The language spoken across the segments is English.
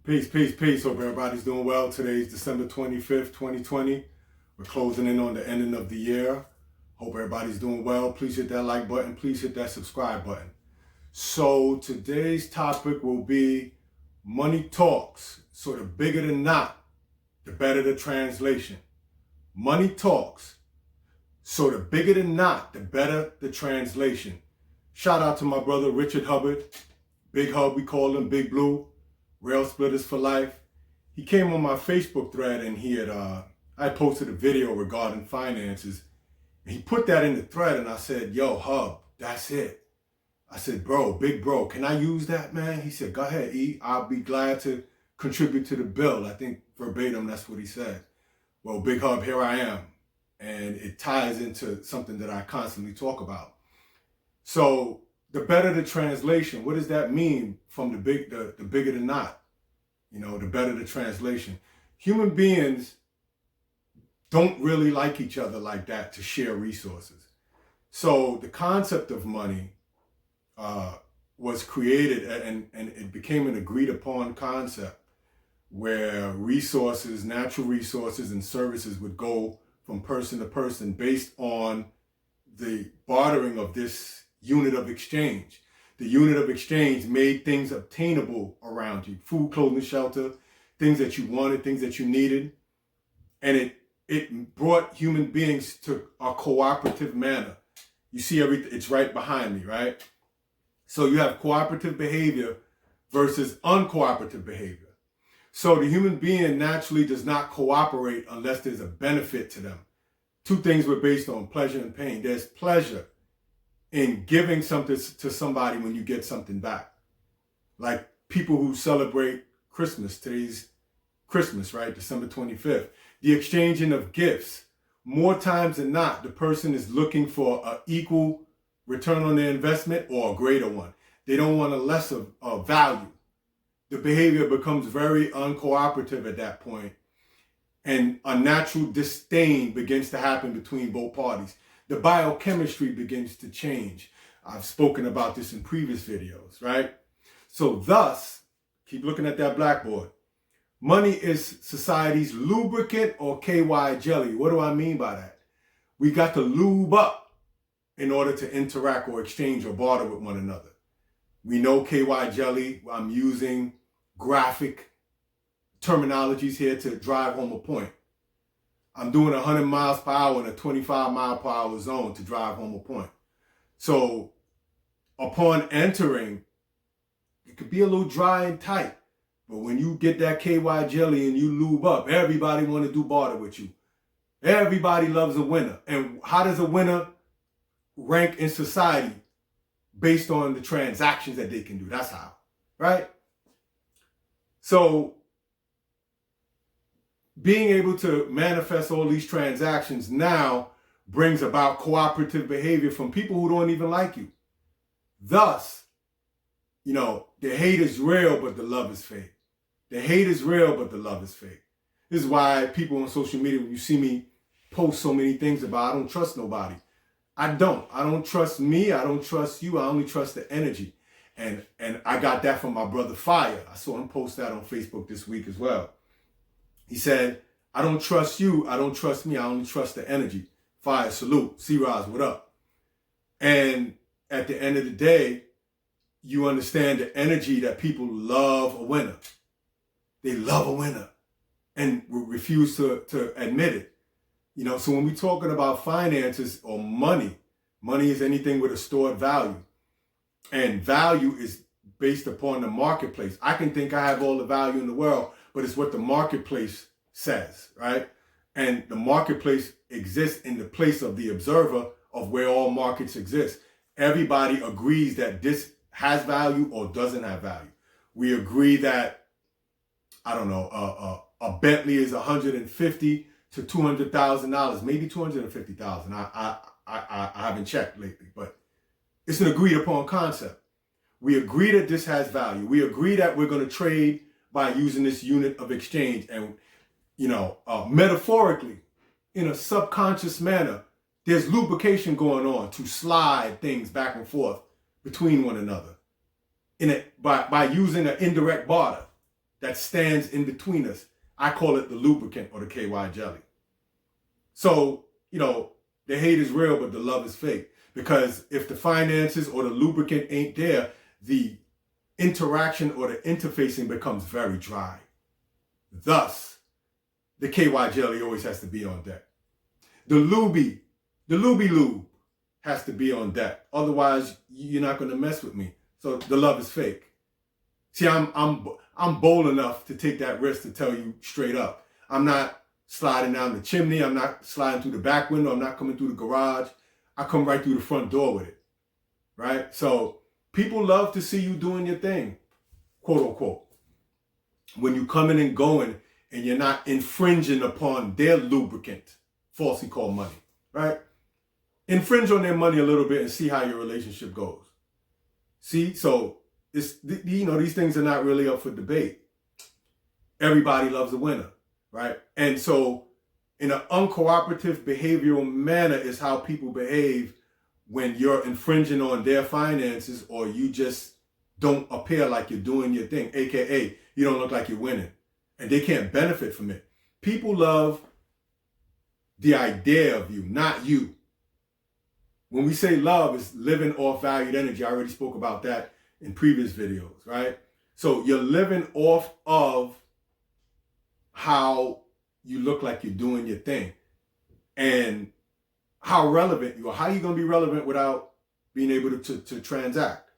Peace, peace, peace. Hope everybody's doing well. Today's December 25th, 2020. We're closing in on the ending of the year. Hope everybody's doing well. Please hit that like button. Please hit that subscribe button. So today's topic will be money talks. So the bigger the knot, the better the translation. Money talks. So the bigger the knot, the better the translation. Shout out to my brother Richard Hubbard. Big Hub, we call him Big Blue. Rail Splitters for Life. He came on my Facebook thread and I posted a video regarding finances. And he put that in the thread and I said, yo, Hub, that's it. I said, bro, big bro, can I use that, man? He said, go ahead, E. I'll be glad to contribute to the bill. I think verbatim, that's what he said. Well, Big Hub, here I am. And it ties into something that I constantly talk about. So the better the translation, what does that mean from the bigger the knot? You know, the better the translation. Human beings don't really like each other like that to share resources. So the concept of money was created and it became an agreed upon concept where resources, natural resources and services would go from person to person based on the bartering of this unit of exchange. The unit of exchange made things obtainable around you. Food, clothing, shelter, things that you wanted, things that you needed. And it brought human beings to a cooperative manner. You see everything, it's right behind me, right? So you have cooperative behavior versus uncooperative behavior. So the human being naturally does not cooperate unless there's a benefit to them. Two things were based on pleasure and pain. There's pleasure in giving something to somebody when you get something back. Like people who celebrate Christmas, today's Christmas, right? December 25th. The exchanging of gifts. More times than not, the person is looking for an equal return on their investment or a greater one. They don't want a lesser value. The behavior becomes very uncooperative at that point, and a natural disdain begins to happen between both parties. The biochemistry begins to change. I've spoken about this in previous videos, right? So thus, keep looking at that blackboard. Money is society's lubricant or KY jelly. What do I mean by that? We got to lube up in order to interact or exchange or barter with one another. We know KY jelly. I'm using graphic terminologies here to drive home a point. I'm doing 100 miles per hour in a 25 mile per hour zone to drive home a point. So upon entering, it could be a little dry and tight. But when you get that KY jelly and you lube up, everybody want to do barter with you. Everybody loves a winner. And how does a winner rank in society? Based on the transactions that they can do. That's how, right? So being able to manifest all these transactions now brings about cooperative behavior from people who don't even like you. Thus, you know, the hate is real, but the love is fake. The hate is real, but the love is fake. This is why people on social media, when you see me post so many things about, I don't trust nobody. I don't trust me. I don't trust you. I only trust the energy. And I got that from my brother Fire. I saw him post that on Facebook this week as well. He said, I don't trust you. I don't trust me. I only trust the energy. Fire, salute. C-Roz, what up? And at the end of the day, you understand the energy that people love a winner. They love a winner and refuse to admit it. You know, so when we're talking about finances or money, money is anything with a stored value. And value is based upon the marketplace. I can think I have all the value in the world, but it's what the marketplace says, right? And the marketplace exists in the place of the observer of where all markets exist. Everybody agrees that this has value or doesn't have value. We agree that, I don't know, a Bentley is $150,000 to $200,000, maybe $250,000. I haven't checked lately, but it's an agreed upon concept. We agree that this has value. We agree that we're going to trade by using this unit of exchange. And, you know, metaphorically, in a subconscious manner, there's lubrication going on to slide things back and forth between one another by using an indirect barter. that stands in between us. I call it the lubricant or the KY jelly. So, the hate is real, but the love is fake. Because if the finances or the lubricant ain't there, the interaction or the interfacing becomes very dry. Thus, the KY jelly always has to be on deck. The lube has to be on deck. Otherwise, you're not going to mess with me. So the love is fake. See, I'm bold enough to take that risk to tell you straight up. I'm not sliding down the chimney. I'm not sliding through the back window. I'm not coming through the garage. I come right through the front door with it, right? So people love to see you doing your thing, quote unquote. When you coming and going and you're not infringing upon their lubricant, falsely called money, right? Infringe on their money a little bit and see how your relationship goes. See, so it's, these things are not really up for debate. Everybody loves a winner, right? And so in an uncooperative behavioral manner is how people behave when you're infringing on their finances or you just don't appear like you're doing your thing, AKA you don't look like you're winning, and they can't benefit from it. People love the idea of you, not you. When we say love, it's living off valued energy. I already spoke about that in previous videos, right? So you're living off of how you look like you're doing your thing and how relevant you are. How are you going to be relevant without being able to transact,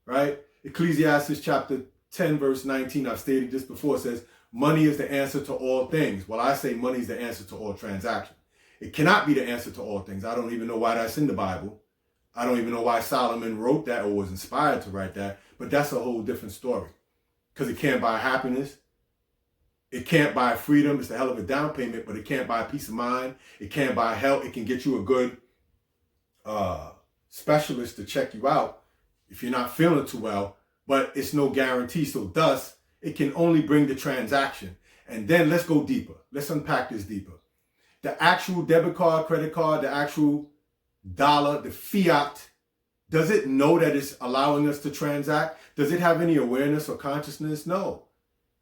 right? Ecclesiastes chapter 10, verse 19, I've stated this before, says, money is the answer to all things. Well, I say money is the answer to all transactions. It cannot be the answer to all things. I don't even know why that's in the Bible. I don't even know why Solomon wrote that or was inspired to write that, but that's a whole different story. Because it can't buy happiness. It can't buy freedom. It's a hell of a down payment, but it can't buy peace of mind. It can't buy health. It can get you a good specialist to check you out if you're not feeling too well, but it's no guarantee. So thus, it can only bring the transaction. And then let's go deeper. Let's unpack this deeper. The actual debit card, credit card, the actual dollar, the fiat, does it know that it's allowing us to transact? Does it have any awareness or consciousness? No.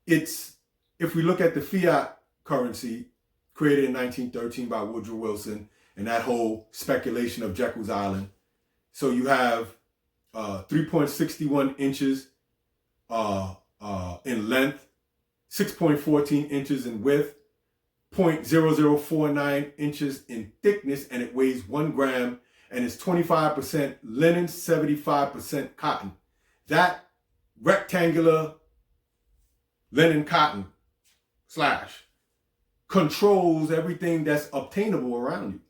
If we look at the fiat currency created in 1913 by Woodrow Wilson and that whole speculation of Jekyll's Island. So you have 3.61 inches in length, 6.14 inches in width, 0.0049 inches in thickness, and it weighs 1 gram, and it's 25% linen, 75% cotton. That rectangular linen cotton / controls everything that's obtainable around you,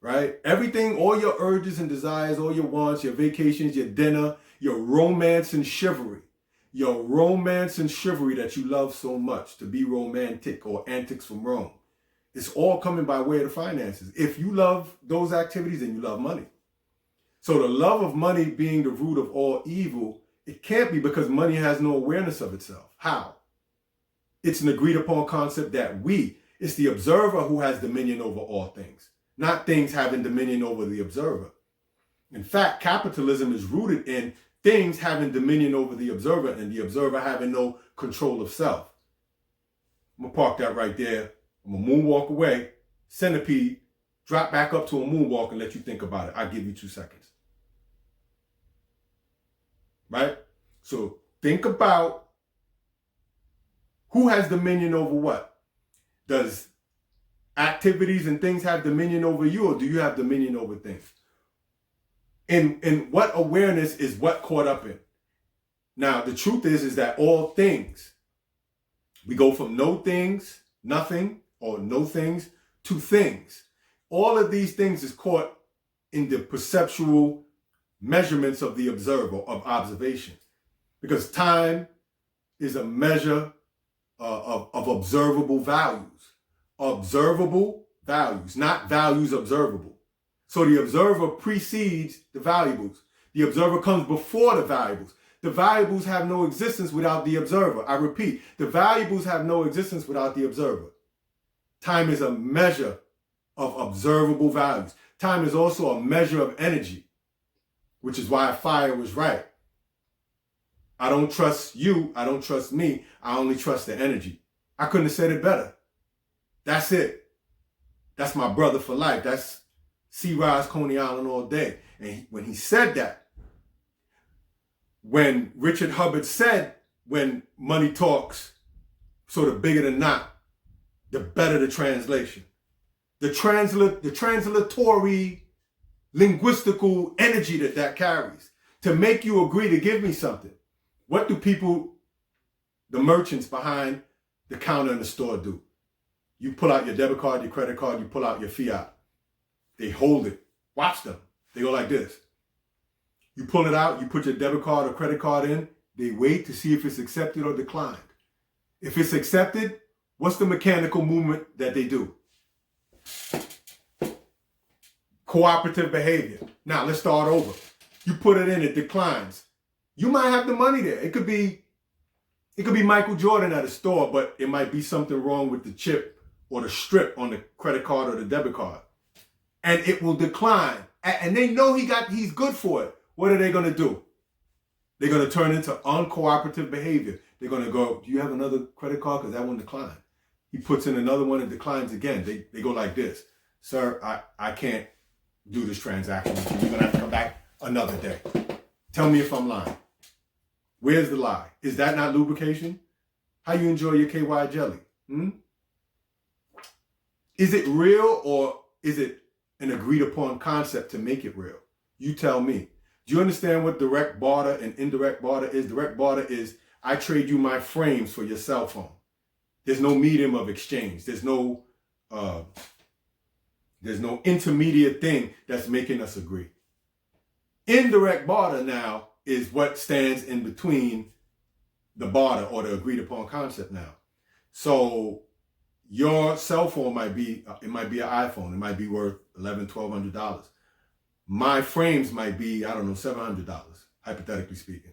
right? Everything, all your urges and desires, all your wants, your vacations, your dinner, your romance and chivalry. Your romance and chivalry that you love so much, to be romantic or antics from Rome. It's all coming by way of the finances. If you love those activities, then you love money. So the love of money being the root of all evil, it can't be because money has no awareness of itself. How? It's an agreed upon concept that it's the observer who has dominion over all things, not things having dominion over the observer. In fact, capitalism is rooted in things having dominion over the observer and the observer having no control of self. I'm going to park that right there. I'm going to moonwalk away. Centipede, drop back up to a moonwalk and let you think about it. I'll give you 2 seconds. Right? So think about who has dominion over what. Does activities and things have dominion over you, or do you have dominion over things? And what awareness is what caught up in? Now, the truth is that all things, we go from no things, nothing, or no things, to things. All of these things is caught in the perceptual measurements of the observer, of observation. Because time is a measure of observable values. Observable values, not values observable. So the observer precedes the valuables. The observer comes before the valuables. The valuables have no existence without the observer. I repeat, the valuables have no existence without the observer. Time is a measure of observable values. Time is also a measure of energy, which is why fire was right. I don't trust you. I don't trust me. I only trust the energy. I couldn't have said it better. That's it. That's my brother for life. That's C. Rise, Coney Island all day. And when he said that, when Richard Hubbard said, when money talks, so the bigger the knot, the better the translation. The translatory linguistical energy that carries to make you agree to give me something. What do people, the merchants behind the counter in the store do? You pull out your debit card, your credit card, you pull out your fiat. They hold it. Watch them. They go like this. You pull it out, you put your debit card or credit card in, they wait to see if it's accepted or declined. If it's accepted, what's the mechanical movement that they do? Cooperative behavior. Now, let's start over. You put it in, it declines. You might have the money there. It could be Michael Jordan at a store, but it might be something wrong with the chip or the strip on the credit card or the debit card. And it will decline. And they know he's good for it. What are they going to do? They're going to turn into uncooperative behavior. They're going to go, do you have another credit card? Because that one declined. He puts in another one and declines again. They go like this. Sir, I can't do this transaction with you. You're going to have to come back another day. Tell me if I'm lying. Where's the lie? Is that not lubrication? How you enjoy your KY jelly? Is it real or is it an agreed upon concept to make it real? You tell me. Do you understand what direct barter and indirect barter is? Direct barter is I trade you my frames for your cell phone. There's no medium of exchange. There's no intermediate thing that's making us agree. Indirect barter now is what stands in between the barter or the agreed upon concept now. So your cell phone might be an iPhone. It might be worth $1,100, $1,200. My frames might be, I don't know, $700, hypothetically speaking.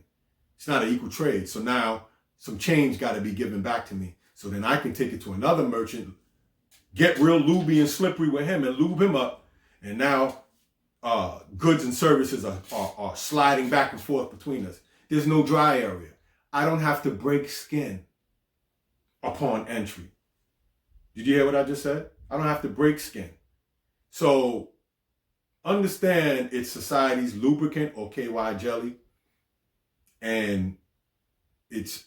It's not an equal trade. So now some change got to be given back to me. So then I can take it to another merchant, get real lubey and slippery with him and lube him up. And now goods and services are sliding back and forth between us. There's no dry area. I don't have to break skin upon entry. Did you hear what I just said? I don't have to break skin. So understand it's society's lubricant or KY jelly. And it's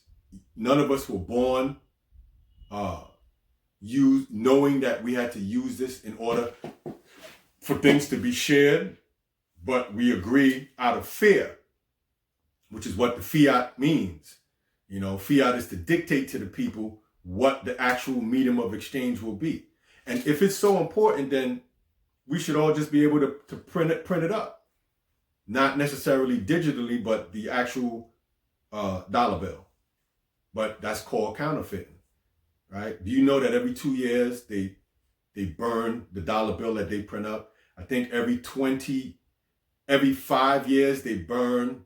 none of us were born knowing that we had to use this in order for things to be shared, but we agree out of fear, which is what the fiat means. You know, fiat is to dictate to the people what the actual medium of exchange will be. And if it's so important, then we should all just be able to print it up. Not necessarily digitally, but the actual dollar bill. But that's called counterfeiting, right? Do you know that every 2 years they burn the dollar bill that they print up? I think every 5 years they burn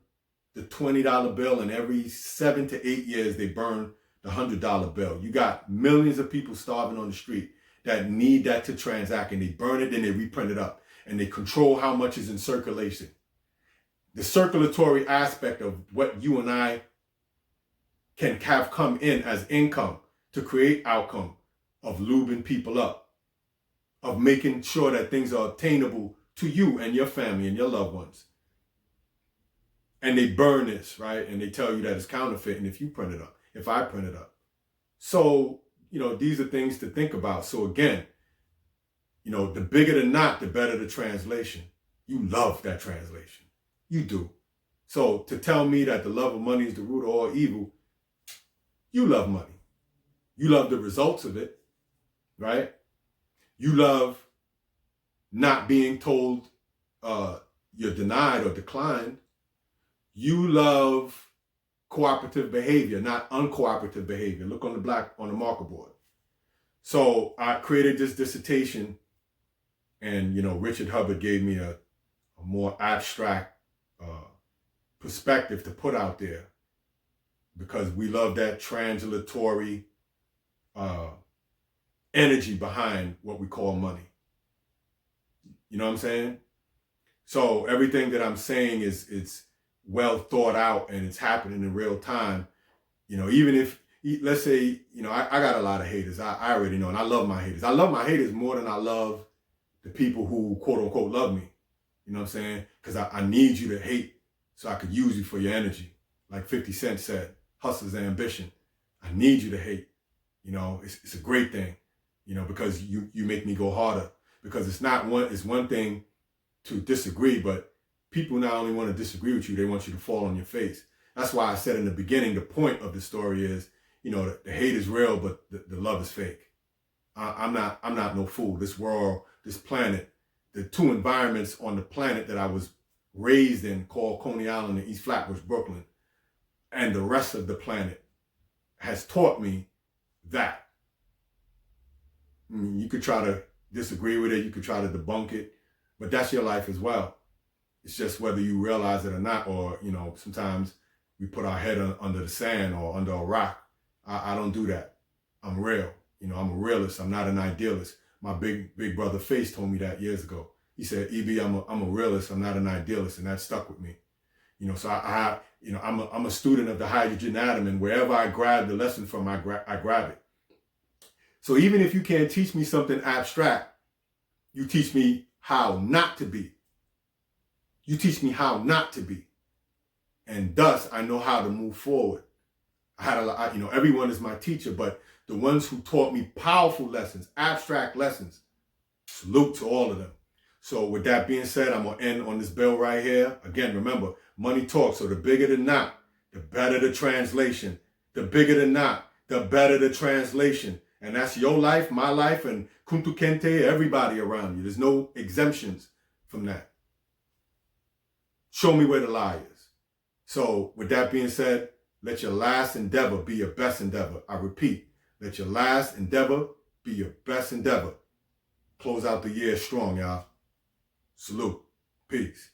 the $20 bill, and every 7 to 8 years they burn the $100 bill. You got millions of people starving on the street that need that to transact, and they burn it and they reprint it up, and they control how much is in circulation. The circulatory aspect of what you and I can have come in as income to create outcome of lubing people up, of making sure that things are obtainable to you and your family and your loved ones. And they burn this, right? And they tell you that it's counterfeiting if you print it up, if I print it up. So, these are things to think about. So again, the bigger the knot, the better the translation. You love that translation. You do. So to tell me that the love of money is the root of all evil, you love money. You love the results of it, right? You love not being told you're denied or declined. You love cooperative behavior, not uncooperative behavior. Look on the marker board. So I created this dissertation, and Richard Hubbard gave me a more abstract perspective to put out there, because we love that translatory energy behind what we call money. You know what I'm saying? So everything that I'm saying is well thought out and it's happening in real time, even if, let's say, I got a lot of haters. I already know, and I love my haters. I love my haters more than I love the people who quote unquote love me. You know what I'm saying? Because I need you to hate so I could use you for your energy. Like 50 Cent said, hustler's ambition. I need you to hate. It's a great thing, because you make me go harder. Because it's one thing to disagree, but people not only want to disagree with you, they want you to fall on your face. That's why I said in the beginning, the point of the story is, the hate is real, but the love is fake. I'm not no fool. This world, this planet, the two environments on the planet that I was raised in, called Coney Island and East Flatbush, Brooklyn, and the rest of the planet has taught me that. You could try to disagree with it, you could try to debunk it, but that's your life as well. It's just whether you realize it or not, or, sometimes we put our head under the sand or under a rock. I don't do that. I'm real. I'm a realist. I'm not an idealist. My big brother Face told me that years ago. He said, EB, I'm a realist. I'm not an idealist. And that stuck with me. So I'm a student of the hydrogen atom, and wherever I grab the lesson from, I grab it. So even if you can't teach me something abstract, you teach me how not to be. You teach me how not to be. And thus, I know how to move forward. Everyone is my teacher, but the ones who taught me powerful lessons, abstract lessons, salute to all of them. So with that being said, I'm going to end on this bell right here. Again, remember, money talks. So the bigger the knot, the better the translation. The bigger the knot, the better the translation. And that's your life, my life, and Kuntu Kente, everybody around you. There's no exemptions from that. Show me where the lie is. So with that being said, let your last endeavor be your best endeavor. I repeat, let your last endeavor be your best endeavor. Close out the year strong, y'all. Salute. Peace.